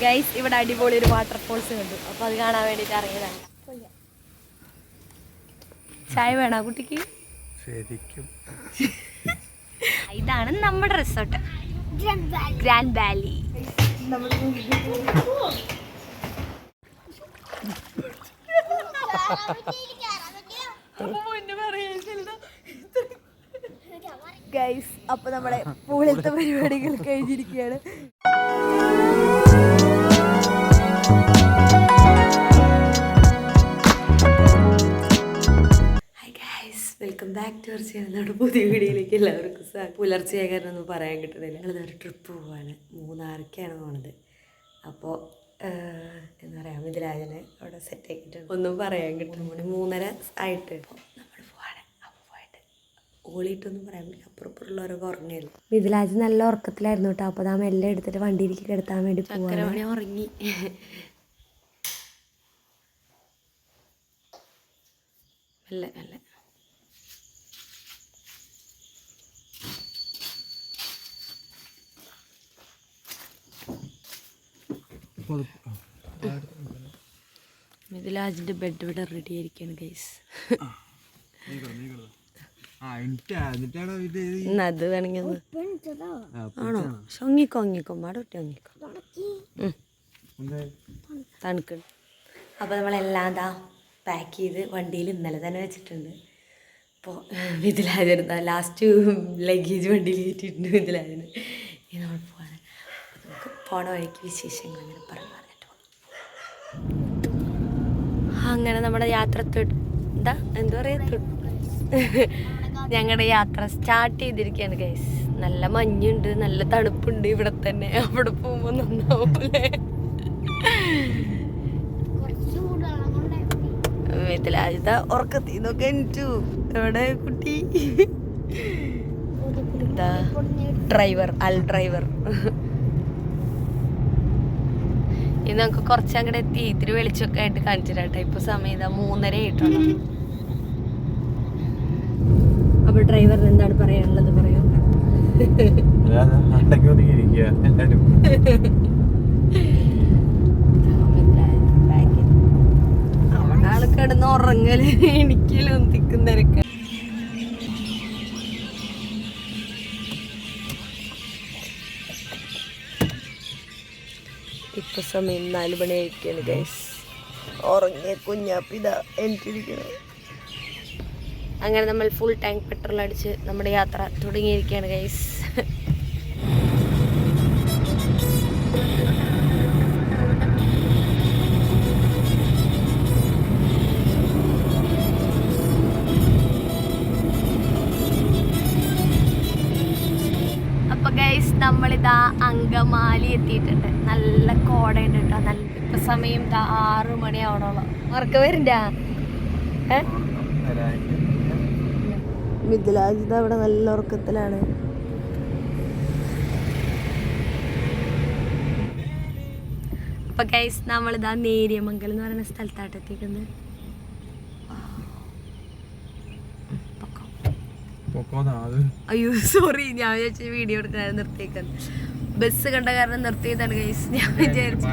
Guys ഇവിടെ അടിപൊളി ഒരു വാട്ടർഫോൾസ് കണ്ടു. അപ്പോൾ അത് കാണാൻ വേണ്ടിയിട്ട് ഇറങ്ങിയതാണ്. ചായ വേണോ കുട്ടിക്ക്? ശരിക്കും ഇതാണ് നമ്മുടെ റിസോർട്ട്, ഗ്രാൻഡ് വാലി. ഗൈസ് അപ്പൊ നമ്മളെ പൂളിലത്തെ പരിപാടികൾ കഴിഞ്ഞിരിക്കുകയാണ്. Welcome back to our channel. നമ്മുടെ പുതിയ വീഡിയോയിലേക്ക് എല്ലാവർക്കും പുലർച്ചെ കാരണമൊന്നും പറയാൻ കിട്ടുന്നില്ല. ഞങ്ങളൊരു ട്രിപ്പ് പോവാണ്, മൂന്നാർക്കാണ് പോണത്. അപ്പോൾ എന്താ പറയുക, മിഥിലാജനെ അവിടെ സെറ്റ് ആക്കിയിട്ടുണ്ട്. ഒന്നും പറയാൻ കിട്ടുന്നു. 3:30 ആയിട്ട് നമ്മൾ പോവാണ്. അപ്പോൾ പോയിട്ട് ഓളിയിട്ടൊന്നും പറയാൻ പറ്റില്ല, അപ്പുറപ്പുറമുള്ളവരൊക്കെ ഉറങ്ങിയല്ലോ. മിഥിലാജ് നല്ല ഉറക്കത്തിലായിരുന്നു കേട്ടോ. അപ്പോൾ നാം എല്ലാം എടുത്തിട്ട് വണ്ടിയിലേക്ക് കിടത്താൻ വേണ്ടി പോവാണ്. ഉറങ്ങി. അല്ല അല്ല മിഥിലാജിന്റെ ബെഡ് ഇവിടെ റെഡി ആയിരിക്കാണ് ഗൈസ്. അത് വേണമെങ്കിൽ ആണോ ഒങ്ങിക്കോ മാടോട്ടെ ഒങ്ങിക്കോ തണുക്കണം. അപ്പോൾ നമ്മളെല്ലാം എന്താ പാക്ക് ചെയ്ത് വണ്ടിയിൽ ഇന്നലെ തന്നെ വെച്ചിട്ടുണ്ട്. അപ്പോൾ മിഥിലാജ് ലാസ്റ്റ് ലഗേജ് വണ്ടിയിൽ കയറ്റിയിട്ടുണ്ട് മിഥിലാജിന്. ഇനി നമ്മൾ പോവാണ്. നമുക്ക് പോണ വഴിക്ക് വിശേഷങ്ങൾ ഇങ്ങനെ പറഞ്ഞിട്ട് അങ്ങനെ നമ്മുടെ യാത്ര എന്താ പറയുക, ഞങ്ങളുടെ യാത്ര സ്റ്റാർട്ട് ചെയ്തിരിക്കുകയാണ് ഗൈസ്. നല്ല മഞ്ഞുണ്ട്, നല്ല തണുപ്പുണ്ട് ഇവിടെ തന്നെ. അവിടെ പോകുമ്പോൾ നന്നാവൂലേ? മിഥിലാജിത ഉറക്കത്തിന്നൊക്കെ എനിച്ചു. എവിടെ കുട്ടി? Driver driver. ഇന്ന് നമുക്ക് കുറച്ച് അങ്ങോട്ട് എത്തി ഇത്തിരി വെളിച്ചൊക്കെ ആയിട്ട് കാണിച്ചു തരാട്ടെ. ഇപ്പൊ സമയം 3:30 ആയിട്ടുണ്ട്. അപ്പൊ ഡ്രൈവറിന് എന്താണ് പറയാനുള്ളത്? പറയൂ. അവിടെ ആള് കിടന്ന് ഉറങ്ങല്, എനിക്കല്ലോ തിക്കുന്നരൊക്കെ. ഇപ്പൊ സമയം 4 മണിയായിരിക്കാണ് ഗൈസ്. ഉറങ്ങിയ കുഞ്ഞാപ്പിത എനിക്കിരിക്കണം. അങ്ങനെ നമ്മൾ ഫുൾ ടാങ്ക് പെട്രോൾ അടിച്ച് നമ്മുടെ യാത്ര തുടങ്ങിയിരിക്കുകയാണ് ഗൈസ്. അപ്പൊ ഗൈസ് നമ്മളിതാ അങ്കമാലി എത്തിയിട്ടുണ്ട്. നല്ല കോടയുണ്ട് കേട്ടോ. നല്ല ഇപ്പൊ സമയം 6 മണിയാവണോളം. ഉറക്കം വരണ്ട? മിഥിലാജിത അവിടെ നല്ല ഉറക്കത്തിലാണ്. അപ്പൊ ഗൈസ് നമ്മളിതാ നേര്യമംഗലം എന്ന് പറയുന്ന സ്ഥലത്തായിട്ട് എത്തിക്കുന്നത്. അയ്യോ സോറി, ഞാൻ വിചാരിച്ച വീഡിയോ എടുക്കാൻ നിർത്തിയേക്കാൻ. ബസ് കണ്ട കാരണം നിർത്തിയതാണ് ഗൈസ്. ഞാൻ വിചാരിച്ചു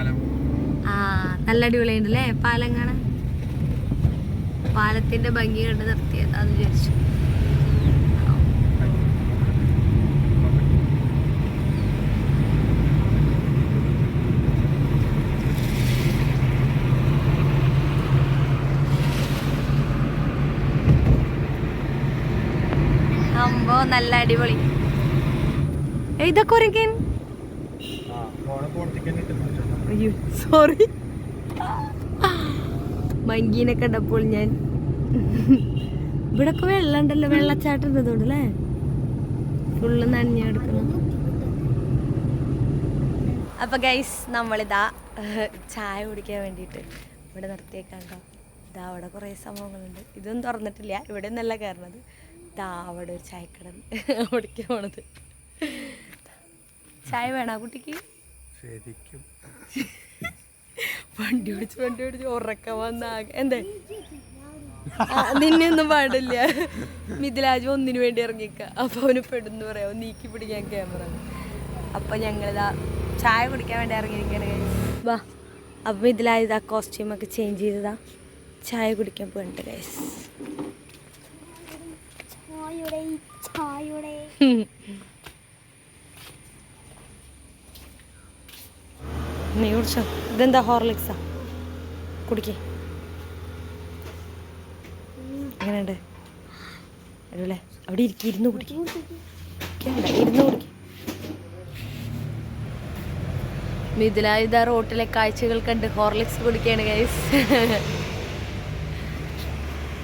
നല്ല അടിപൊളിയുണ്ടല്ലേ പാലം കാണാൻ. പാലത്തിന്റെ ഭംഗി കണ്ട് നിർത്തിയതാന്ന് വിചാരിച്ചു. അമ്പോ നല്ല അടിപൊളി. ഇതൊക്കെ ഒരിക്കൻ അയ്യോ സോറി, മങ്കീനെ കണ്ടപ്പോൾ ഞാൻ. ഇവിടൊക്കെ വെള്ളം ഉണ്ടല്ലോ, വെള്ളച്ചാട്ടം ഉണ്ടതുകൊണ്ട് അല്ലേ? ഫുള്ള് നനഞ്ഞെടുക്കണം. അപ്പൊ ഗൈസ് നമ്മളിതാ ചായ കുടിക്കാൻ വേണ്ടിയിട്ട് ഇവിടെ നിർത്തിയേക്കാണ്ടോ. ഇതാ അവിടെ കുറേ സംഭവങ്ങളുണ്ട്. ഇതൊന്നും തുറന്നിട്ടില്ല, ഇവിടെ ഒന്നല്ല കയറണത്. ഇതാ അവിടെ ഒരു ചായക്കട, അവിടേക്ക് പോണത്. ചായ വേണോ കുട്ടിക്ക്? ശരിക്കും വണ്ടി ഓടിച്ച് ഉറക്കം വന്നാകെ. എന്താ നിന്നെയൊന്നും പാടില്ല. മിഥിലാജ് ഒന്നിനു വേണ്ടി ഇറങ്ങിക്ക. അപ്പൊ അവന് പെടുന്നു പറയാം, നീക്കി പിടിക്കാൻ ക്യാമറ. അപ്പൊ ഞങ്ങളിതാ ചായ കുടിക്കാൻ വേണ്ടി ഇറങ്ങിയിരിക്കുകയാണ്. വാ. അപ്പം ഇതിലായത് ആ കോസ്റ്റ്യൂമൊക്കെ ചേഞ്ച് ചെയ്തതാ, ചായ കുടിക്കാൻ പോയിട്ട് ഗൈസ്. നീ കുടിച്ചോ? ഇതെന്താ ഹോർലിക്സാ? കുടിക്കേ. എങ്ങനെയുണ്ട്? അല്ലേ അവിടെ ഇരിക്കും, ഇരുന്ന് കുടിക്കും. ഇരുന്ന് കുടിക്കും. മിഥില റോട്ടിലെ കാഴ്ചകൾ കണ്ട് ഹോർലിക്സ് കുടിക്കുകയാണ് ഗൈസ്.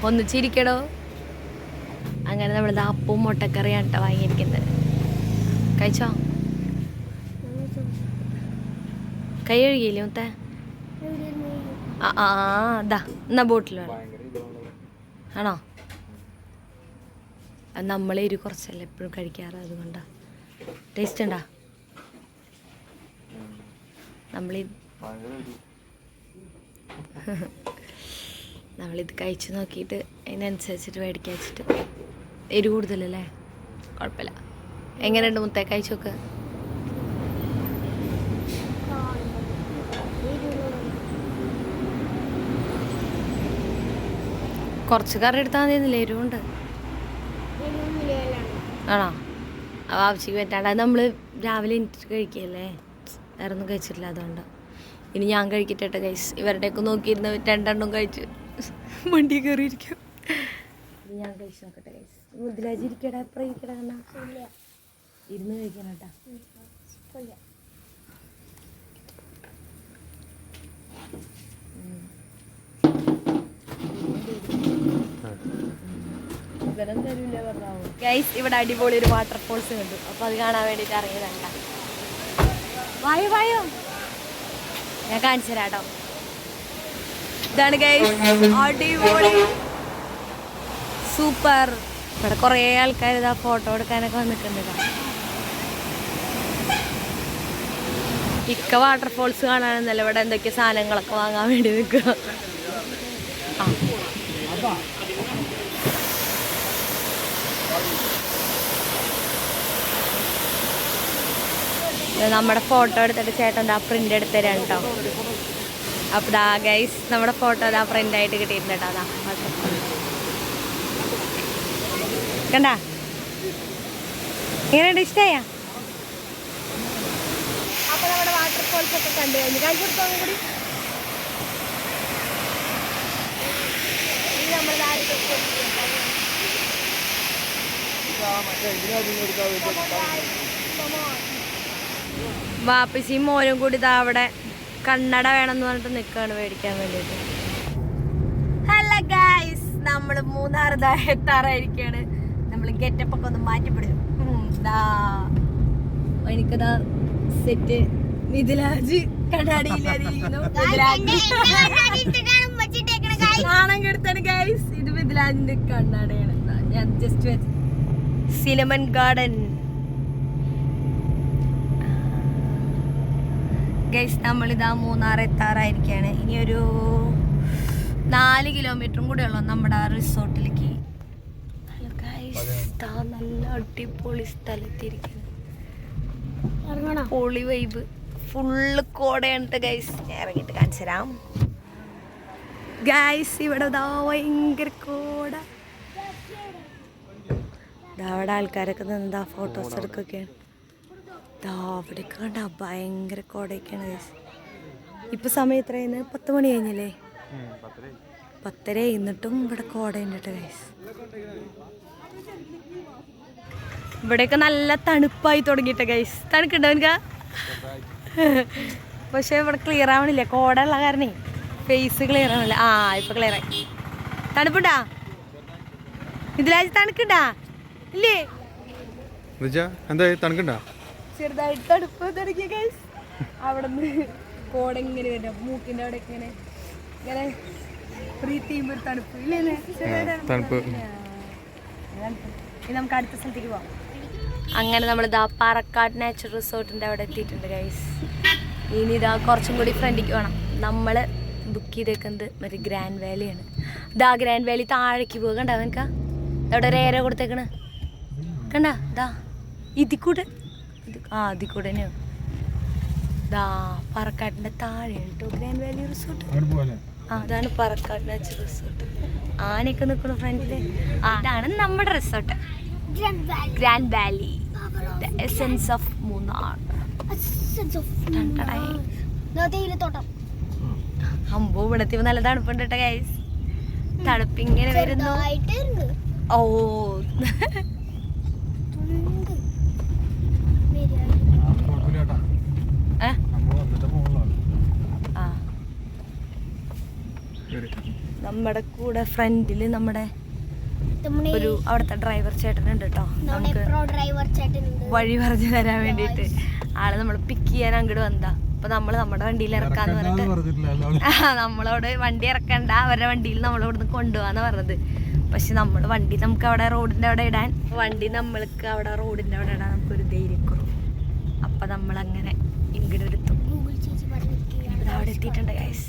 ഒന്ന് ചിരിക്കണോ? അങ്ങനെ നമ്മളിത് അപ്പവും മുട്ടക്കറിയാണ് കേട്ടോ വാങ്ങിയിരിക്കുന്നത്. കഴിച്ചോ? കൈ കഴുകിയില്ലേ മുത്തേ? ഇതാ എന്നാ ബോട്ടിൽ വേണം ആണോ? നമ്മളെ എരി കുറച്ചല്ലേ എപ്പോഴും കഴിക്കാറ്, അതുകൊണ്ടാ. ടേസ്റ്റ് ഉണ്ടാ? നമ്മളിത് കഴിച്ച് നോക്കിയിട്ട് അതിനനുസരിച്ചിട്ട് മേടിക്കാൻ വെച്ചിട്ട്. എരി കൂടുതലല്ലേ? കുഴപ്പമില്ല. എങ്ങനെയുണ്ട് മുത്തേ? കഴിച്ചു നോക്ക്. കുറച്ച് കറി എടുത്താൽ മതിയെന്നില്ല, എരിവുണ്ട്. ആണോ? അപ്പോൾ ആവശ്യം പറ്റാണ്ട്. അത് നമ്മൾ രാവിലെ എനിട്ട് കഴിക്കുകയല്ലേ, വേറെ ഒന്നും കഴിച്ചിട്ടില്ല, അതുകൊണ്ട്. ഇനി ഞാൻ കഴിക്കട്ടെ ഗൈസ്. ഇവരുടെയൊക്കെ നോക്കിയിരുന്ന 2 കഴിച്ച് വണ്ടി കയറിയിരിക്കും. ഞാൻ കഴിച്ച് നോക്കട്ടെ ഗൈസ്. മുതലാജി ഇരിക്കടാ, എപ്പറ ഇരിക്കടാ? ഇരുന്ന് കഴിക്കണം കേട്ടാ. ഗൈസ് ഇവിടെ അടിപൊളി ഒരു വാട്ടർഫോൾസ് കണ്ടു. അപ്പൊ അത് കാണാൻ വേണ്ടിട്ട് ഇറങ്ങിയതണ്ട. വായോ വായോ, ഞാൻ കാണിച്ചു തരാട്ടോ. ഇതാണ് ഗൈസ് അടിപൊളി, സൂപ്പർ. ഇവിടെ കുറേ ആൾക്കാർ ഇതാ ഫോട്ടോ എടുക്കാനൊക്കെ വന്നിട്ടുണ്ട്. ഇക്ക വാട്ടർഫോൾസ് കാണാനെന്നല്ല, ഇവിടെ എന്തൊക്കെ സാധനങ്ങളൊക്കെ വാങ്ങാൻ വേണ്ടി നിൽക്കുക. നമ്മുടെ ഫോട്ടോ എടുത്തിട്ട് ചേട്ടൻ ആ പ്രിന്റ് എടുത്ത് തരാം കേട്ടോ. അപ്പോൾ ദാ ഗൈസ് നമ്മുടെ ഫോട്ടോ അതാ പ്രിന്റ് ആയിട്ട് കിട്ടിയിട്ടുണ്ട് കേട്ടോ. അതാ കണ്ടാ? എങ്ങനെയുണ്ട്? ഇഷ്ടമായ? അപ്പോൾ നമ്മുടെ വാട്ടർഫോൾസ് ഒക്കെ കണ്ടു കഴിഞ്ഞു. കാണിച്ചു കൊടുത്തോന്നും കൂടി. വാപ്പിസിയും മോനും കൂടി ഇതാ അവിടെ കണ്ണട വേണമെന്ന് പറഞ്ഞിട്ട് നിൽക്കുകയാണ് മേടിക്കാൻ വേണ്ടിയിട്ട്. ഹലോ ഗൈസ്, നമ്മൾ മൂന്നാർ എത്താറായിരിക്കുകയാണ്. നമ്മൾ ഗെറ്റപ്പ് ഒക്കെ ഒന്ന് മാറ്റിപ്പെടും. എനിക്കതാ സെറ്റ് മിഥിലാജ് കണ്ണാടിയില്ലാതിരിക്കുന്നു. കാണാൻ കെടുത്താണ് ഗൈസ്. ഇത് മിഥിലാജിന്റെ കണ്ണാടയാണ്. ഞാൻ ജസ്റ്റ് സിനമൺ ഗാർഡൻ ഗൈസ്. നമ്മളിതാ മൂന്നാർ എത്താറായിരിക്കുകയാണ്. ഇനിയൊരു 4 കിലോമീറ്ററും കൂടെ ഉള്ളു നമ്മുടെ ആ റിസോർട്ടിലേക്ക്. ഹലോ ഗൈസ്, നല്ല അടിപൊളി സ്ഥലത്തിരിക്കുന്നു. പൊളി വൈബ്, ഫുള്ള് കോടയാണ് ഗൈസ്. ഇറങ്ങിയിട്ട് കാണിച്ചു തരാം ഗൈസ്. ഇവിടെ ഇതാ ഭയങ്കര കോട. അവിടെ ആൾക്കാരൊക്കെ നിന്നാ ഫോട്ടോസ് എടുക്കുകയാണ്. അവിടേക്ക് കണ്ട ഭയങ്കര കോടയൊക്കെയാണ് ഗൈസ്. ഇപ്പം സമയം എത്രയായിരുന്നു? 10 മണി കഴിഞ്ഞല്ലേ? 10:30 എന്നിട്ടും ഇവിടെ കോടയുണ്ട് കേട്ടോ ഗൈസ്. ഇവിടെയൊക്കെ നല്ല തണുപ്പായി തുടങ്ങിയിട്ട് ഗൈസ്. തണുക്കുണ്ടോ എനിക്ക്? പക്ഷെ ഇവിടെ ക്ലിയർ ആവണില്ല, കോട ഉള്ള കാരണേ ഫേസ് ക്ലിയർ ആവണില്ല. ഇപ്പൊ ക്ലിയർ ആയി. തണുപ്പുണ്ടാ ഇതിലാജ്? തണുക്കുണ്ടാ? ഇല്ലേ? എന്താ തണുക്കുണ്ടാ? ചെറുതായിട്ട് തണുപ്പ് തുടങ്ങിയ ഗൈസ്. അവിടെ നിന്ന് കോട ഇങ്ങനെ വരാം, മൂക്കിൻ്റെ അവിടെ ഇങ്ങനെ ഇങ്ങനെ പ്രീതിയുമ്പോ ഒരു തണുപ്പ് ഇല്ലേ? തണുപ്പ്. ഇനി നമുക്ക് അടുത്ത സ്ഥലത്തേക്ക് പോവാം. അങ്ങനെ നമ്മൾ ഇതാ പാറക്കാട് നാച്ചുറൽ റിസോർട്ടിൻ്റെ അവിടെ എത്തിയിട്ടുണ്ട് ഗൈസ്. ഇനി ഇതാ കുറച്ചും കൂടി ഫ്രണ്ടിലേക്ക് വേണം. നമ്മൾ ബുക്ക് ചെയ്തേക്കുന്നത് മറ്റേ ഗ്രാൻഡ് വാലിയാണ്. ഇതാ ഗ്രാൻഡ് വാലി താഴേക്ക് പോകുക. കണ്ടാ നിനക്കാ അവിടെ ഒരു ഏര കൊടുത്തേക്കണ്? കണ്ടാ? ഇതാ ഇതിക്കൂടെ, ഇതിക്കൂടെ തന്നെയാണ്. ദാ പറക്കാട്ടിൻ്റെ താഴെ കേട്ടോ ഗ്രാൻഡ് വാലി റിസോർട്ട്. ആ അതാണ് പറക്കാട് നാച്ചുറൽ റിസോർട്ട്. ആനയൊക്കെ നിൽക്കുന്ന ഫ്രണ്ടില്. അതാണ് നമ്മുടെ resort grand Valley, the essence of Munnar. അമ്പോ ഇവിടെത്തി നല്ല തണുപ്പുണ്ട് കേട്ടോ ഗൈസ്. തണുപ്പിങ്ങനെ വരുന്നു. ഓ നമ്മുടെ കൂടെ ഫ്രണ്ടില് നമ്മുടെ ഒരു അവിടുത്തെ ഡ്രൈവർ ചേട്ടനുണ്ട് കേട്ടോ. നമുക്ക് വഴി പറഞ്ഞു തരാൻ വേണ്ടിയിട്ട് ആള് നമ്മൾ പിക്ക് ചെയ്യാൻ അങ്ങോട്ട് വന്നതാ. അപ്പൊ നമ്മള് നമ്മുടെ വണ്ടിയിൽ ഇറക്കാന്ന് പറഞ്ഞിട്ട് നമ്മളോട് വണ്ടി ഇറക്കണ്ട, അവരുടെ വണ്ടിയിൽ നമ്മളിവിടുന്ന് കൊണ്ടുപോകാന്ന് പറഞ്ഞത്. പക്ഷെ നമ്മൾ വണ്ടി നമുക്ക് അവിടെ റോഡിന്റെ അവിടെ ഇടാൻ, വണ്ടി നമ്മൾക്ക് അവിടെ റോഡിന്റെ അവിടെ ഇടാൻ നമുക്കൊരു ധൈര്യക്കുറവ്. അപ്പൊ നമ്മളങ്ങനെ ഇങ്ങോട്ട് എടുത്തു. അവിടെ എത്തിയിട്ടുണ്ട് ഗൈസ്.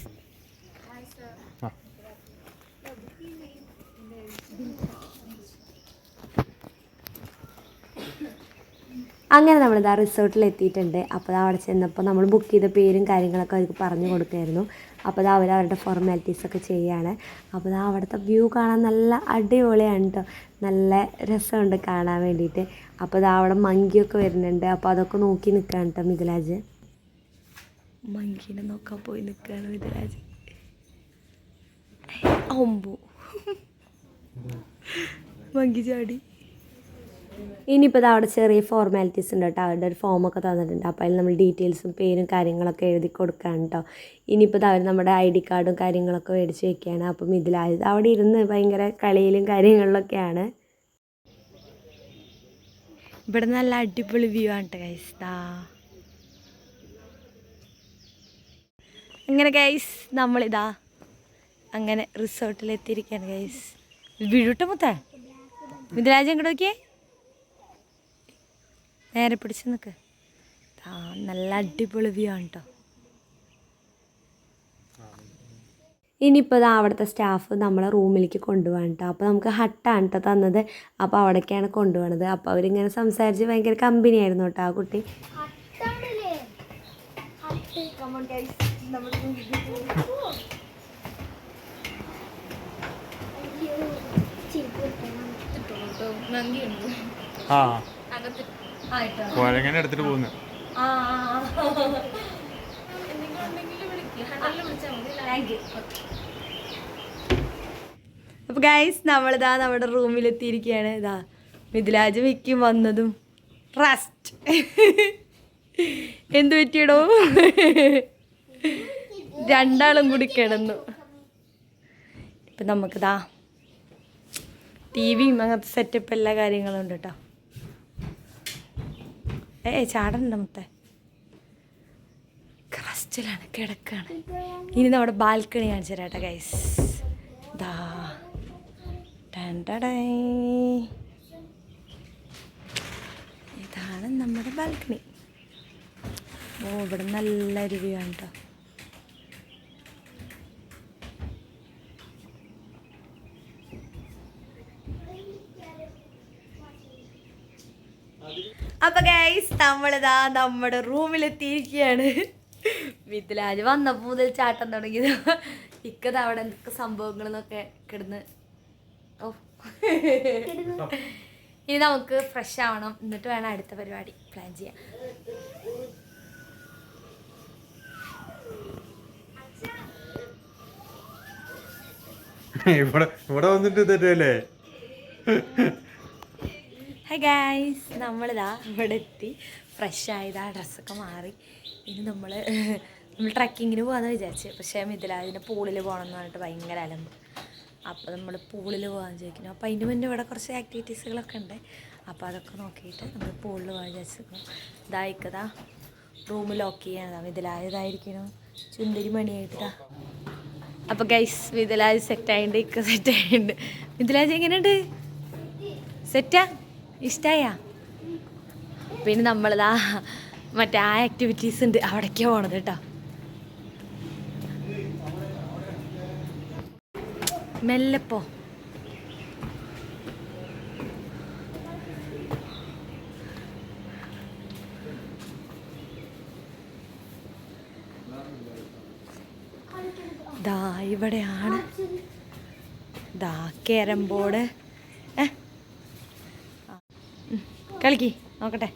അങ്ങനെ നമ്മളിതാ റിസോർട്ടിൽ എത്തിയിട്ടുണ്ട്. അപ്പോൾ അവിടെ ചെന്നപ്പോൾ നമ്മൾ ബുക്ക് ചെയ്ത പേരും കാര്യങ്ങളൊക്കെ അവർക്ക് പറഞ്ഞു കൊടുക്കുമായിരുന്നു. അപ്പോൾ അവർ അവരുടെ ഫോർമാലിറ്റീസൊക്കെ ചെയ്യുകയാണ്. അപ്പോൾ അവിടുത്തെ വ്യൂ കാണാൻ നല്ല അടിപൊളിയാണ് കേട്ടോ, നല്ല രസമുണ്ട് കാണാൻ വേണ്ടിയിട്ട്. അപ്പോൾ അവിടെ മങ്കിയൊക്കെ വരുന്നുണ്ട്. അപ്പോൾ അതൊക്കെ നോക്കി നിൽക്കുകയാണ് കേട്ടോ മിഥിലാജ്. മങ്കീനെ നോക്കാൻ പോയി നിൽക്കുകയാണ് മിഥിലാജ്. ഒമ്പു മങ്കി ചാടി. ഇനിയിപ്പോൾ അവിടെ ചെറിയ ഫോർമാലിറ്റീസ് ഉണ്ട് കേട്ടോ. അവരുടെ ഒരു ഫോമൊക്കെ തന്നിട്ടുണ്ട്. അപ്പോൾ അതിൽ നമ്മൾ ഡീറ്റെയിൽസും പേരും കാര്യങ്ങളൊക്കെ എഴുതി കൊടുക്കുകയാണ് കേട്ടോ. ഇനിയിപ്പോൾ അവർ നമ്മുടെ ID കാർഡും കാര്യങ്ങളൊക്കെ മേടിച്ച് വെക്കുകയാണ്. അപ്പം ഇതിലായത് അവിടെ ഇരുന്ന് ഭയങ്കര കളിയിലും കാര്യങ്ങളിലൊക്കെയാണ്. ഇവിടെ നല്ല അടിപൊളി വ്യൂ ആണ് കേട്ടോ ഗൈസ്. അങ്ങനെ ഗൈസ് നമ്മളിതാ അങ്ങനെ റിസോർട്ടിലെത്തിയിരിക്കുകയാണ് ഗൈസ്. വീഴൂട്ട മുത്തേ മിഥിലാജ് എങ്ങോട്ട് നോക്കിയേ, നേരെ പിടിച്ച് നിൽക്ക്. നല്ല അടിപൊളി വ്യൂ ആണ് കേട്ടോ. ഇനിയിപ്പോൾ അവിടുത്തെ സ്റ്റാഫ് നമ്മളെ റൂമിലേക്ക് കൊണ്ടുപോകാൻ കേട്ടോ. അപ്പോൾ നമുക്ക് ഹട്ടാണ് കേട്ടോ തന്നത്. അപ്പോൾ അവിടേക്കാണ് കൊണ്ടുപോകണത്. അപ്പോൾ അവരിങ്ങനെ സംസാരിച്ച് ഭയങ്കര കമ്പനിയായിരുന്നു കേട്ടോ ആ കുട്ടി. കോലങ്ങനെ എടുത്തിട്ട് പോകുന്നു. അപ്പോൾ ഗൈസ് നമ്മളിതാ നമ്മുടെ റൂമിലെത്തിയിരിക്കുകയാണ്. ഇതാ മിഥിലാജ് മിക്കും വന്നതും റെസ്റ്റ്. എന്തു പറ്റിയടോ, രണ്ടാളും കൂടി കിടന്നു. ഇപ്പം നമുക്കിതാ TV അങ്ങനത്തെ സെറ്റപ്പ് എല്ലാ കാര്യങ്ങളും ഉണ്ട് കേട്ടോ. ചാടണ്ട മുത്തേ, റെസ്റ്റിലാണ്, കിടക്കാണ്. ഇനി നമ്മുടെ ബാൽക്കണി കാണിച്ചു തരാം കേട്ടോ ഗൈസ്. ദാ ഇതാണ് നമ്മുടെ ബാൽക്കണി. ഓ ഇവിടെ നല്ലൊരു വ്യൂ ആണ് കേട്ടോ. അപ്പോൾ ഗൈസ് നമ്മളിതാ നമ്മുടെ റൂമിലെത്തിയിരിക്കുകയാണ്. മിഥിലാജ് വന്നപ്പോൾ മുതൽ ചാട്ടം തുടങ്ങിയത്. ഇക്കത് അവിടെ എന്തൊക്കെ സംഭവങ്ങളെന്നൊക്കെ കിടന്ന്. ഓ ഇനി നമുക്ക് ഫ്രഷ് ആവണം, എന്നിട്ട് വേണം അടുത്ത പരിപാടി പ്ലാൻ ചെയ്യാൻ. ഇവിടെ വന്നിട്ട് തരുമല്ലേ. ഹായ് ഗൈസ്, നമ്മളിതാ ഇവിടെ എത്തി, ഫ്രഷ് ആയതാ, ഡ്രസ്സൊക്കെ മാറി. ഇനി നമ്മൾ ട്രക്കിങ്ങിന് പോകാമെന്ന് വിചാരിച്ചു. പക്ഷേ മിഥിലാജിൻ്റെ പൂളിൽ പോകണം എന്ന് പറഞ്ഞിട്ട് ഭയങ്കര അലമ്പ്. അപ്പോൾ നമ്മൾ പൂളിൽ പോകാൻ ചോദിക്കുന്നു. അപ്പോൾ അതിൻ്റെ മുന്നേ ഇവിടെ കുറച്ച് ആക്ടിവിറ്റീസുകളൊക്കെ ഉണ്ട്. അപ്പോൾ അതൊക്കെ നോക്കിയിട്ട് നമ്മൾ പൂളിൽ പോകാൻ വിചാരിച്ചിരിക്കുന്നു. ഇതായിക്കതാ റൂം ലോക്ക് ചെയ്യാനതാ മിഥിലാജായിരിക്കണം ചുന്ദരി മണിയായിട്ടാ. അപ്പോൾ ഗൈസ് മിഥിലാജ് സെറ്റായിട്ടുണ്ട്, ഇക്ക സെറ്റായിട്ടുണ്ട്. മിഥിലാജ് എങ്ങനെയുണ്ട്, സെറ്റാ, ഇഷ്ടമായാ? പിന്നെ നമ്മളിതാ മറ്റേ ആ ആക്ടിവിറ്റീസ് ഉണ്ട്, അവിടേക്കാണ് പോണത് കേട്ടോ. മെല്ലപ്പോ ദാ ഇവിടെയാണ് ദാ ക്യാരം ബോർഡ്. കളിക്ക് നോക്കട്ടെ,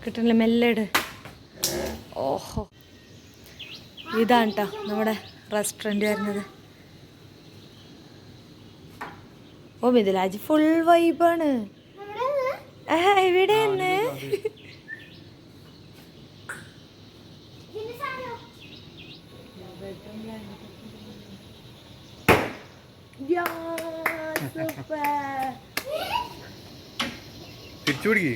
കിട്ടണില്ല, മെല്ലെ ഇട്. ഓഹോ, ഇതാണ് കേട്ടോ നമ്മുടെ റെസ്റ്റോറൻറ്റ് വരുന്നത്. ഓ മിഥിലാജ് ഫുൾ വൈബാണ്. ഇവിടെ തന്നെ തിരിച്ചു പിടിക്കേ.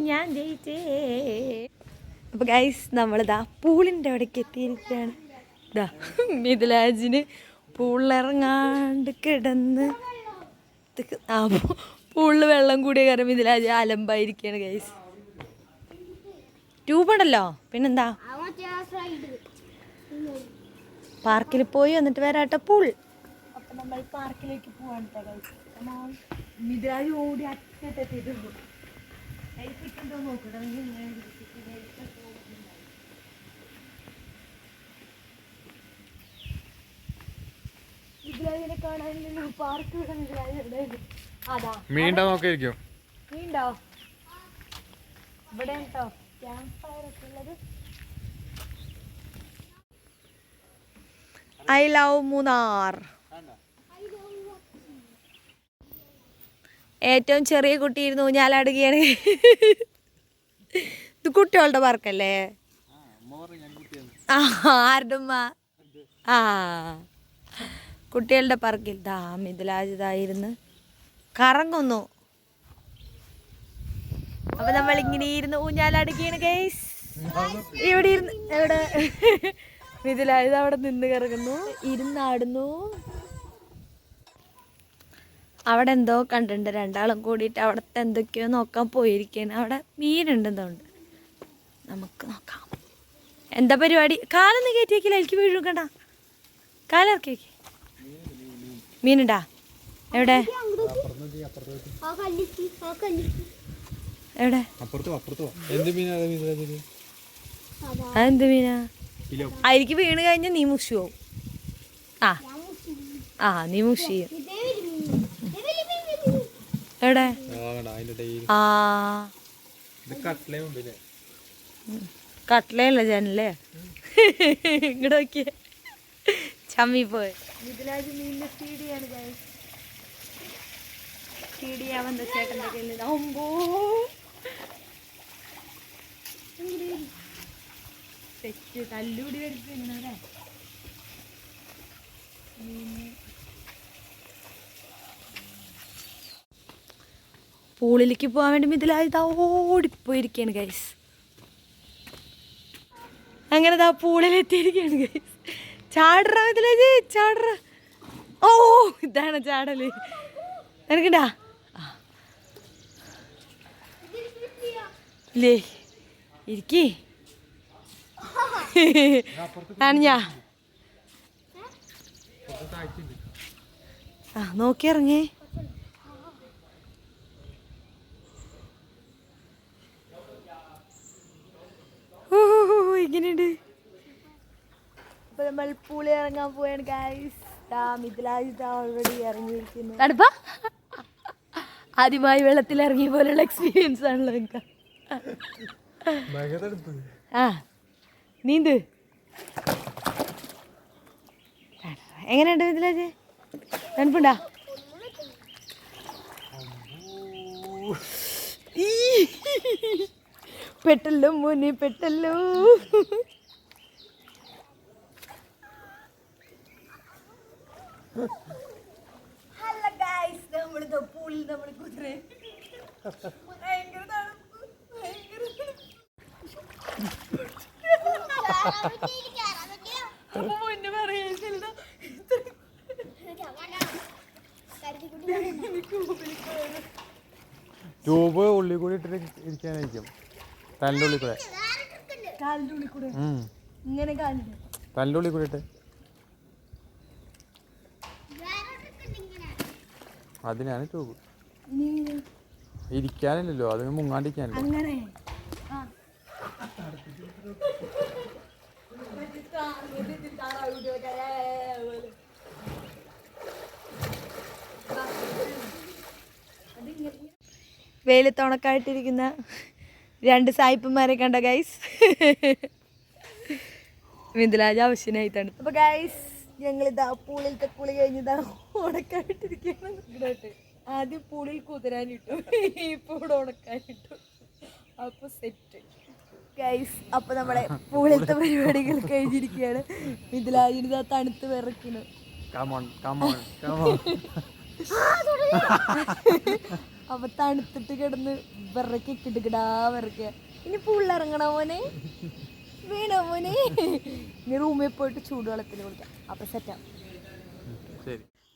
ഞാൻ ജയിച്ചേ. അപ്പൊ ഗൈസ് നമ്മളിതാ പൂളിൻ്റെ അവിടേക്ക് എത്തിയിരിക്കുകയാണ്. ഇതാ മിഥിലാജിന് പൂളിലിറങ്ങാണ്ട് കിടന്ന് പൂളിൽ വെള്ളം കൂടിയ കാരണം മിഥിലാജ് അലമ്പായിരിക്കുകയാണ് ഗൈസ്. ട്യൂബുണ്ടല്ലോ, പിന്നെന്താ പാർക്കിൽ പോയി എന്നിട്ട് വരാട്ടെ പൂൾ. അപ്പൊ നമ്മൾ പാർക്കിലേക്ക് പോവാണ് ഗൈസ്. മിഥിലാജ് ഓടി അറ്റത്തെത്തിയിട്ടുള്ളൂ. മിഥിലാജിനെ കാണാനില്ലല്ലോ, പാർക്ക് ഇവിടെ മിഥിലാജ്. അതാ മീൻണ്ടോ നോക്കിയിരിക്കോ? മീനുണ്ടോ ഇവിടെ കേട്ടോ, ക്യാമ്പ് ഫയർ ഒക്കെ ഉള്ളത്. I love Munnar. ഏറ്റവും ചെറിയ കുട്ടി ഇരുന്ന് ഊഞ്ഞാലാടുകയാണ്. ഇത് കുട്ടികളുടെ പാർക്കല്ലേ? ആരുടെ ഉമ്മ? ആ, കുട്ടികളുടെ പാർക്കിൽ ദാ മിഥിലാജ് ഇതായിരുന്നു കറങ്ങുന്നു. അപ്പൊ നമ്മളിങ്ങനെ ഇരുന്ന് ഊഞ്ഞാലാടുകയാണ് ഗൈസ്. ഇവിടെ ഇരുന്ന് എവിടെ മിഥിലാജ് അവിടെ നിന്ന് കറങ്ങുന്നു, ഇരുന്നാടുന്നു. അവിടെ എന്തോ കണ്ടിട്ടുണ്ട്, രണ്ടാളും കൂടിയിട്ട് അവിടുത്തെ എന്തൊക്കെയോ നോക്കാൻ പോയിരിക്കുകയാണ്. അവിടെ മീനുണ്ടെന്നുണ്ട്, നമുക്ക് നോക്കാം എന്താ പരിപാടി. കാലൊന്ന് കയറ്റി വയ്ക്കില്ല, എനിക്ക് വീഴും കണ്ട. കാലിറക്കി വയ്ക്ക്. മീനുണ്ടാ എവിടെ? എവിടെ? അതെന്ത് മീനാ? അതിലേക്ക് വീണ് കഴിഞ്ഞാൽ നീ മുഷിയാവും. ആ നീ മുഷിയും. എവിടെ? ആ കട്ട്ലയല്ല ജനലേ. ഇങ്ങോട്ട് നോക്കിയേ, ചമ്മി പോയി. മിഥിലാജ് മീനിന്റെ ഫീഡിയാണ് ഗൈസ്. ഫീഡ് ചെയ്യാൻ വന്ന ചേട്ടൻ്റെ കയ്യിൽ അമ്പോ തെറ്റ് തല്ലൂടി വരുത്തി ഇങ്ങനെ. പൂളിലേക്ക് പോകാൻ വേണ്ടി മിഥിലാജ് ഓടിപ്പോയിരിക്കുകയാണ് ഗൈസ്. അങ്ങനെ ദാ പൂളിലെത്തിയിരിക്കുകയാണ് ഗൈസ്. ചാടറ മിഥിലാജ്, ചാടറ. ഓ ഇതാണ് ചാടല്. നിനക്കണ്ടാ ഇല്ലേ? ഇരിക്കേ ഞാ നോക്കി ഇറങ്ങേ. ഇങ്ങനെയുണ്ട്. അപ്പൊ നമ്മൾ പൂളി ഇറങ്ങാൻ പോവാണ് ഗൈസ്. മിഥിലാജ് ഓൾറെഡി ഇറങ്ങിയിരിക്കുന്നു. തണുപ്പാ? ആദ്യമായി വെള്ളത്തിൽ ഇറങ്ങിയ പോലുള്ള എക്സ്പീരിയൻസ് ആണല്ലോ എനിക്ക്. ആ നീന്ത്. എങ്ങനെയുണ്ട് മിഥിലാജ്? തണുപ്പുണ്ടാ? പെട്ടല്ലോ മോനെ പെട്ടല്ലോ. ഹലോ ഗൈസ്, നമ്മളിത് പൂളിൽ നമ്മൾ കുതിര ഭയങ്കര തണുപ്പ്, ഭയങ്കര മുന്നേ പറയുന്നില്ല. ട്യൂബ് ഉള്ളിൽ കൂടി ഇട്ടിട്ട് ഇരിക്കാനായിരിക്കും. തൻ്റെ ഉള്ളിൽ കൂടെ തൻ്റെ ഉള്ളിൽ കൂടി ഇട്ട് അതിനാണ് ട്യൂബ്. ഇരിക്കാനല്ലോ, അതിന് മുങ്ങാണ്ടിരിക്കാനല്ലോ. വെയിലത്തുണക്കായിട്ടിരിക്കുന്ന 2 സായിപ്പന്മാരെ കണ്ട ഗൈസ്. മിഥിലാജ് ആവശ്യമായിട്ടാണ്. അപ്പൊ ഗൈസ് ഞങ്ങളിതാ പൂളിലത്തെ കുളി കഴിഞ്ഞതാ ഉണക്കായിട്ടിരിക്കുകയാണ്. ആദ്യം പൂളിൽ കുതിരാനിട്ടു, ഇപ്പൊ ഇവിടെ ഉണക്കാനിട്ടു. അപ്പൊ സെറ്റ് ഗൈസ്. അപ്പൊ നമ്മളെ പൂളിലത്തെ പരിപാടികൾ കഴിഞ്ഞിരിക്കുകയാണ്. മിഥിലാജിന് തണുത്ത് വിറയ്ക്കുന്നു. അപ്പൊ തണുത്തിട്ട് കിടന്ന് വിറക്കിട്ടിടാ വിറക്കുക. ഇനി പൂളിലിറങ്ങണോ മോനെ, വീണോ മോനെ? ഇനി റൂമിൽ പോയിട്ട് ചൂടുവെള്ളത്തിൽ കുളിക്കാം. അപ്പൊ സെറ്റാവും.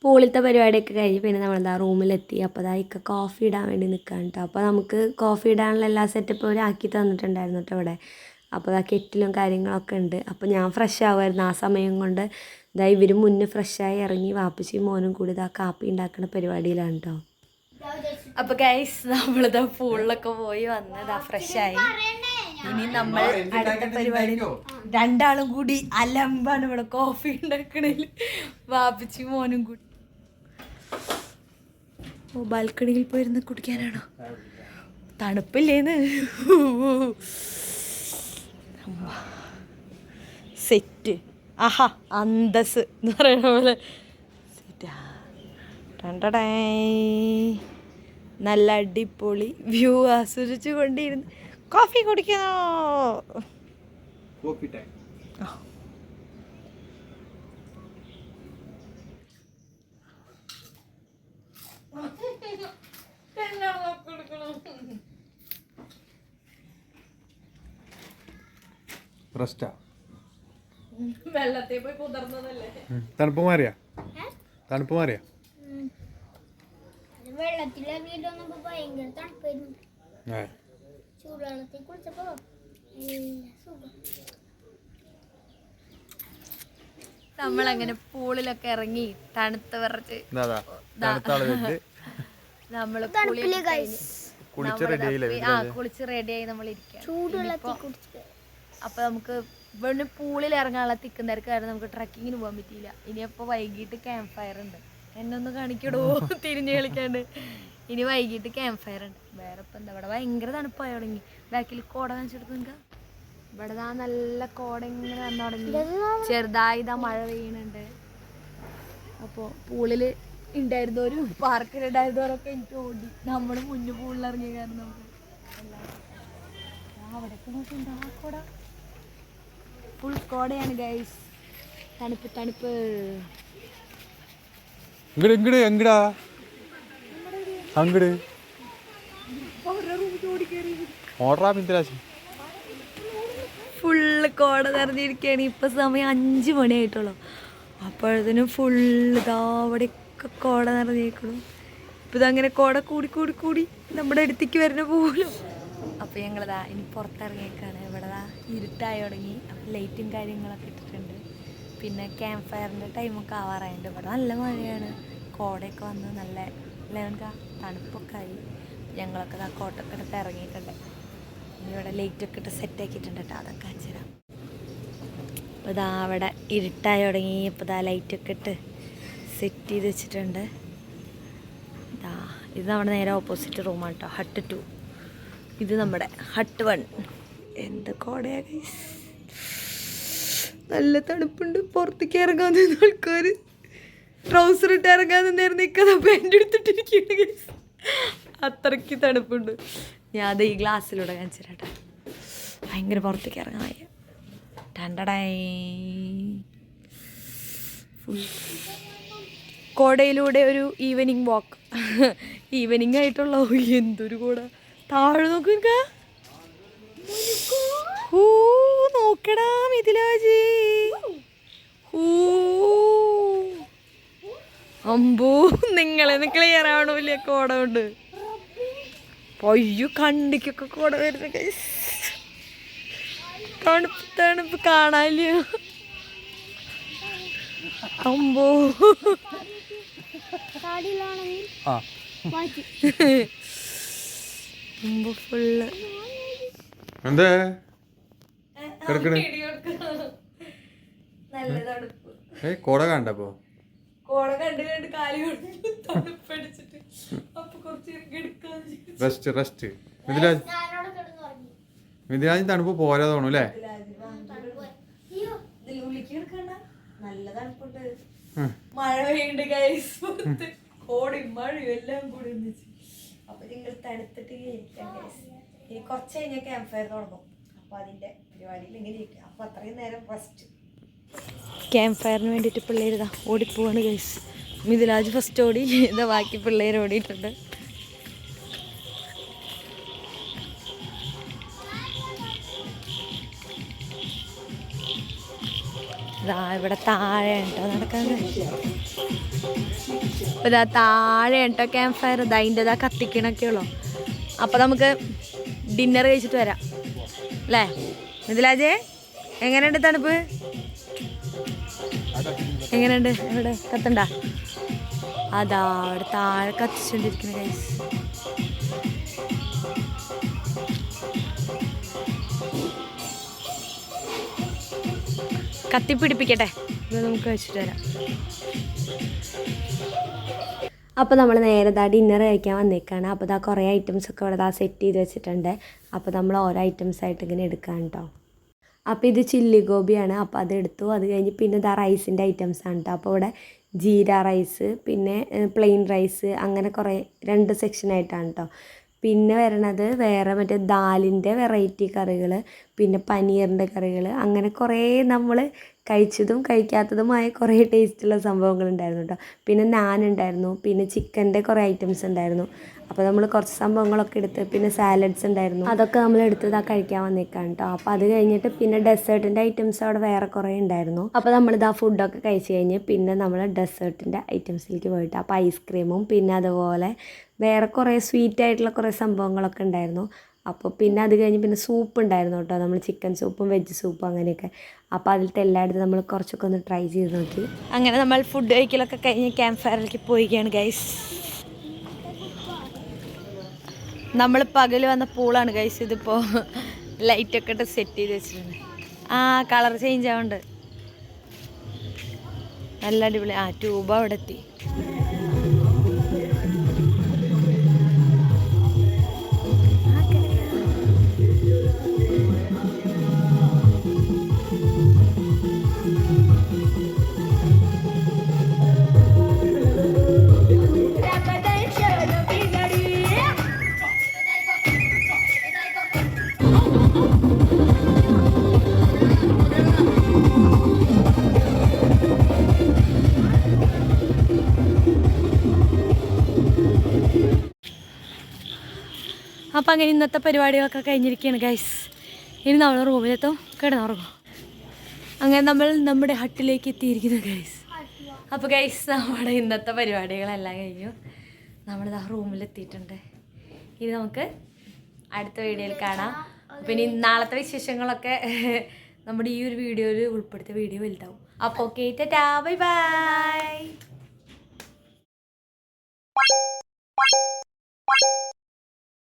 പൂളിലത്തെ പരിപാടിയൊക്കെ കഴിഞ്ഞ് പിന്നെ നമ്മളെന്താ റൂമിലെത്തി. അപ്പോൾ അതാ ഇക്ക കോഫി ഇടാൻ വേണ്ടി നിൽക്കാൻ കേട്ടോ. അപ്പോൾ നമുക്ക് കോഫി ഇടാനുള്ള എല്ലാ സെറ്റപ്പും അവർ ആക്കി തന്നിട്ടുണ്ടായിരുന്നു കേട്ടോ ഇവിടെ. അപ്പോൾ ആ കെറ്റിലും കാര്യങ്ങളൊക്കെ ഉണ്ട്. അപ്പോൾ ഞാൻ ഫ്രഷ് ആവുമായിരുന്നു ആ സമയം കൊണ്ട്. ഇതാ ഇവർ മുന്നേ ഫ്രഷായി ഇറങ്ങി വാപ്പച്ചിയും മോനും കൂടി ഇതാ കാപ്പി ഉണ്ടാക്കുന്ന പരിപാടിയിലാണ് കേട്ടോ. അപ്പോൾ ഗൈസ് നമ്മളിതാ പൂളിലൊക്കെ പോയി വന്നതാ ഫ്രഷായി. ഇനി നമ്മൾ അടുത്ത പരിപാടി 2 ആളും കൂടി അലമ്പാണ് ഇവിടെ കോഫി ഉണ്ടാക്കണേൽ. വാപ്പിച്ചി മോനും കൂടി ബാൽക്കണിയിൽ പോയിരുന്ന് കുടിക്കാനാണോ? തണുപ്പില്ലേന്ന് സെറ്റ്. ആഹാ അന്തസ് എന്ന് പറയണ പോലെ സെറ്റാ. നല്ല അടിപൊളി വ്യൂ ആസ്വദിച്ചു കൊണ്ടിരുന്ന് കോഫി കുടിക്കണോ? Coffee time. വെള്ളത്തെ പോയി കുതിർന്നതല്ലേ. തണുപ്പ് മാറിയാ? തണുപ്പ് മാറിയാ? വെള്ളത്തിലൊന്നും ഭയങ്കര തണുപ്പായിരുന്നു. ചൂടുവെള്ളത്തിൽ കുളിച്ചപ്പോ നമ്മളങ്ങനെ പൂളിലൊക്കെ ഇറങ്ങി തണുത്ത് വിറച്ച് നമ്മള് കുളിച്ച് റെഡിയായി നമ്മൾ ഇരിക്കാം. അപ്പൊ നമുക്ക് ഇവിടെ പൂളിൽ ഇറങ്ങാനുള്ള തിക്കുന്നവർക്ക് നമുക്ക് ട്രക്കിങ്ങിന് പോകാൻ പറ്റിയില്ല. ഇനിയപ്പോ വൈകിട്ട് ക്യാമ്പ് ഫയർ ഉണ്ട്. എന്നെ ഒന്ന് കാണിക്കടോ തിരിഞ്ഞ് കളിക്കാണ്ട്. ഇനി വൈകിട്ട് ക്യാമ്പ് ഫയർ ഉണ്ട്. വേറെ ഇപ്പം എന്താ ഇവിടെ ഭയങ്കര തണുപ്പായി തുടങ്ങി. ബാക്കിൽ കോട കാണിച്ചെടുത്ത് നിൽക്കുക. ഇവിടെ നല്ല കോട ഇങ്ങനെ വന്നു തുടങ്ങി. ചെറുതായി മഴ പെയ്യുന്നുണ്ട്. അപ്പോൾ പൂളിൽ ഉണ്ടായിരുന്നവരും പാർക്കിലുണ്ടായിരുന്നവരൊക്കെ എനിക്ക് ഓടി. നമ്മൾ മുന്നേ പൂളിലിറങ്ങിയ കാരണം നമുക്ക് അവിടെയൊക്കെ നോക്കിണ്ടാ കോട ഫുൾ കോടയാണ് ഗൈസ്. തണുപ്പ് തണുപ്പ്. എങ്ങടാ അങ്ങട് ഫുള്ള് കോട നിറഞ്ഞിരിക്കുകയാണ്. ഇപ്പം സമയം 5 മണിയായിട്ടുള്ളൂ. അപ്പോഴത്തേനും ഫുള്ള് ഇതാ അവിടെയൊക്കെ കോട നിറഞ്ഞിരിക്കണം. ഇപ്പം ഇതങ്ങനെ കോട കൂടി കൂടി കൂടി നമ്മുടെ അടുത്തേക്ക് വരുന്ന പോലും. അപ്പോൾ ഞങ്ങളിതാ ഇനി പുറത്തിറങ്ങിയേക്കാണ്. ഇവിടെ ഇരുട്ടായി തുടങ്ങി. അപ്പോൾ ലൈറ്റും കാര്യങ്ങളൊക്കെ ഇട്ടിട്ടുണ്ട്. പിന്നെ ക്യാമ്പ് ഫയറിൻ്റെ ടൈമൊക്കെ ആവാറായുണ്ട്. ഇവിടെ നല്ല മഴയാണ്. കോടയൊക്കെ വന്ന് നല്ല തണുപ്പൊക്കെ ആയി. ഞങ്ങളൊക്കെ ഇതാ കോട്ടൊക്കെ എടുത്ത് ഇറങ്ങിയിട്ടുണ്ട്. ഇനി ഇവിടെ ലൈറ്റൊക്കെ ഇട്ട് സെറ്റാക്കിയിട്ടുണ്ട് കേട്ടോ. അതൊക്കെ അയച്ചുതരാം. അപ്പോൾ ഇതാ അവിടെ ഇരുട്ടായി തുടങ്ങി. അപ്പോൾ ഇതാ ലൈറ്റൊക്കെ ഇട്ട് സെറ്റ് ചെയ്ത് വെച്ചിട്ടുണ്ട്. ഇതാ ഇത് നമ്മുടെ നേരെ ഓപ്പോസിറ്റ് റൂമാണ് കേട്ടോ. ഹട്ട് 2. ഇത് നമ്മുടെ ഹട്ട് 1. എന്ത് കോടയാ ഗൈസ്. നല്ല തണുപ്പുണ്ട്. പുറത്തേക്ക് ഇറങ്ങാൻ നിന്ന ആൾക്കാർ ട്രൗസർ ഇട്ട് ഇറങ്ങാൻ നിന്നായിരുന്നു. നിൽക്കാതെ പാൻറ് എടുത്തിട്ടിരിക്കുകയാണ് ഗൈസ്. അത്രയ്ക്ക് തണുപ്പുണ്ട്. ഞാൻ അത് ഈ ഗ്ലാസ്സിലൂടെ കാണിച്ചു തരാം. ഭയങ്കര പുറത്തേക്ക് ഇറങ്ങാൻ വയ്യ. ഫുൾ കോടയിലൂടെ ഒരു ഈവനിങ് വാക്ക്. ഈവനിങ് ആയിട്ടുള്ള എന്തൊരു കോട. താഴെ നോക്കുക. നോക്കടാ മിഥിലാജി. അമ്പോ നിങ്ങളെ ക്ലിയർ ആവണമില്ല കോട കൊണ്ട്. പൊയ്യോ കണ്ടിക്കൊക്കെ കൂടെ വരുന്ന ഗൈസ്. തണുപ്പ് തണുപ്പ് കാണാനില്ല. അമ്പോ ആ അമ്പോ ഫുള്ള് എന്തേ കിടക്കണ്? നല്ല തണുപ്പ്. കോട കണ്ടപ്പോ കോട കണ്ട് കണ്ട് കാലി തണുപ്പടിച്ചിട്ട് അപ്പൊ കുറച്ച് റെസ്റ്റ് റെസ്റ്റ്. മിഥിലാജ് തണുപ്പ് പോരാ തോന്നു അല്ലേ? നല്ല തണുപ്പുണ്ട്. മഴ പെയ്യുന്നുണ്ട് ഗൈസ്. കോടയും മഴയും എല്ലാം കൂടി ഒന്നിച്ച്. അപ്പൊ നിങ്ങൾ തണുത്തിട്ട് ഇരിക്കാം ഗൈസ്. ഇനി കുറച്ച് കഴിഞ്ഞാൽ ക്യാമ്പ് ഫയർ തുടങ്ങും. അപ്പൊ അതിന്റെ പരിപാടിയിൽ ഇങ്ങനെ ഇരിക്കാം. അപ്പൊ അത്രയും നേരം റെസ്റ്റ്. ക്യാമ്പ് ഫയറിന് വേണ്ടിയിട്ട് പിള്ളേർ ഇതാ ഓടിപ്പോവാണ് ഗൈസ്. മിഥിലാജ് ഫസ്റ്റ് ഓടി, ഇതാ ബാക്കി പിള്ളേർ ഓടിയിട്ടുണ്ട്. ഇവിടെ താഴെ കേട്ടോ നടക്കുന്നത്. ഇതാ താഴെ കേട്ടോ ക്യാമ്പ് ഫയർ. ഇതാ അതിൻ്റെ ഇതാ കത്തിക്കണൊക്കെ ഉള്ളു. അപ്പം നമുക്ക് ഡിന്നർ കഴിച്ചിട്ട് വരാം അല്ലേ മിഥിലാജേ? എങ്ങനെയുണ്ട് തണുപ്പ്? എങ്ങനെയുണ്ട്? ഇവിടെ കത്തണ്ട? അതാ അവിടെ താഴെ കത്തിച്ചോണ്ടിരിക്കുന്ന ഗൈസ്. കത്തിപ്പിടിപ്പിക്കട്ടെ, ഇത് നമുക്ക് വെച്ചിട്ട് വരാം. അപ്പോൾ നമ്മൾ നേരെ ഡിന്നർ കഴിക്കാൻ വന്നേക്കാണ്. അപ്പോൾ ഇതാ കുറേ ഐറ്റംസൊക്കെ ഇവിടെ സെറ്റ് ചെയ്ത് വെച്ചിട്ടുണ്ട്. അപ്പോൾ നമ്മൾ ഓരോ ഐറ്റംസായിട്ട് ഇങ്ങനെ എടുക്കാം കേട്ടോ. അപ്പോൾ ഇത് ചില്ലി ഗോപിയാണ്. അപ്പോൾ അതെടുത്തു. അത് കഴിഞ്ഞ് പിന്നെ ഇതാ റൈസിൻ്റെ ഐറ്റംസാണ് കേട്ടോ. അപ്പോൾ ഇവിടെ ജീര റൈസ്, പിന്നെ പ്ലെയിൻ റൈസ്, അങ്ങനെ കുറേ 2 സെക്ഷനായിട്ടാണ് കേട്ടോ. പിന്നെ വരണത് വേറെ മറ്റേ ദാലിൻ്റെ വെറൈറ്റി കറികൾ, പിന്നെ പനീറിൻ്റെ കറികൾ, അങ്ങനെ കുറേ നമ്മൾ കഴിച്ചതും കഴിക്കാത്തതുമായ കുറേ ടേസ്റ്റുള്ള സംഭവങ്ങളുണ്ടായിരുന്നു കേട്ടോ. പിന്നെ നാൻ ഉണ്ടായിരുന്നു, പിന്നെ ചിക്കൻ്റെ കുറേ ഐറ്റംസ് ഉണ്ടായിരുന്നു. അപ്പോൾ നമ്മൾ കുറച്ച് സംഭവങ്ങളൊക്കെ എടുത്ത്, പിന്നെ സാലഡ്സ് ഉണ്ടായിരുന്നു, അതൊക്കെ നമ്മൾ എടുത്തത് കഴിക്കാൻ വന്നേക്കാണ് കേട്ടോ. അപ്പോൾ അത് കഴിഞ്ഞിട്ട് പിന്നെ ഡെസേർട്ടിൻ്റെ ഐറ്റംസ് അവിടെ വേറെ കുറേ ഉണ്ടായിരുന്നു. അപ്പോൾ നമ്മളിതാ ഫുഡൊക്കെ കഴിച്ച് കഴിഞ്ഞ് പിന്നെ നമ്മൾ ഡെസേർട്ടിൻ്റെ ഐറ്റംസിലേക്ക് പോയിട്ട് അപ്പോൾ ഐസ്ക്രീമും പിന്നെ അതുപോലെ വേറെ കുറേ സ്വീറ്റ് ആയിട്ടുള്ള കുറേ സംഭവങ്ങളൊക്കെ ഉണ്ടായിരുന്നു. അപ്പോൾ പിന്നെ അത് കഴിഞ്ഞ് പിന്നെ സൂപ്പ് ഉണ്ടായിരുന്നു കേട്ടോ. നമ്മൾ ചിക്കൻ സൂപ്പും വെജ് സൂപ്പും അങ്ങനെയൊക്കെ. അപ്പോൾ അതിലത്തെ എല്ലായിടത്തും നമ്മൾ കുറച്ചൊക്കെ ഒന്ന് ട്രൈ ചെയ്ത് നോക്കി. അങ്ങനെ നമ്മൾ ഫുഡ് കഴിക്കലൊക്കെ കഴിഞ്ഞ് ക്യാമ്പ് ഫയറിലേക്ക് പോവുകയാണ് ഗൈസ്. നമ്മൾ പകൽ വന്ന പൂളാണ് ഗൈസ്. ഇതിപ്പോൾ ലൈറ്റൊക്കെ ഇട്ട് സെറ്റ് ചെയ്ത് വെച്ചിട്ടുണ്ട്. കളർ ചേഞ്ച് ആവുന്നുണ്ട്, നല്ല അടിപൊളി. ട്യൂബ് അവിടെ എത്തി. അപ്പം അങ്ങനെ ഇന്നത്തെ പരിപാടികളൊക്കെ കഴിഞ്ഞിരിക്കുകയാണ് ഗൈസ്. ഇനി നമ്മൾ റൂമിലെത്തും, കിടന്നുറങ്ങും. അങ്ങനെ നമ്മൾ നമ്മുടെ ഹട്ടിലേക്ക് എത്തിയിരിക്കുന്നു ഗൈസ്. അപ്പോൾ ഗൈസ് നമ്മുടെ ഇന്നത്തെ പരിപാടികളെല്ലാം കഴിഞ്ഞു. നമ്മളിതാ റൂമിലെത്തിയിട്ടുണ്ട്. ഇനി നമുക്ക് അടുത്ത വീഡിയോയിൽ കാണാം. പിന്നെ നാളത്തെ വിശേഷങ്ങളൊക്കെ നമ്മുടെ ഈ ഒരു വീഡിയോയിൽ ഉൾപ്പെടുത്തിയ വീഡിയോ വലുതാവും. അപ്പോൾ ഓക്കെ, ടാറ്റാ, ബൈ ബൈ.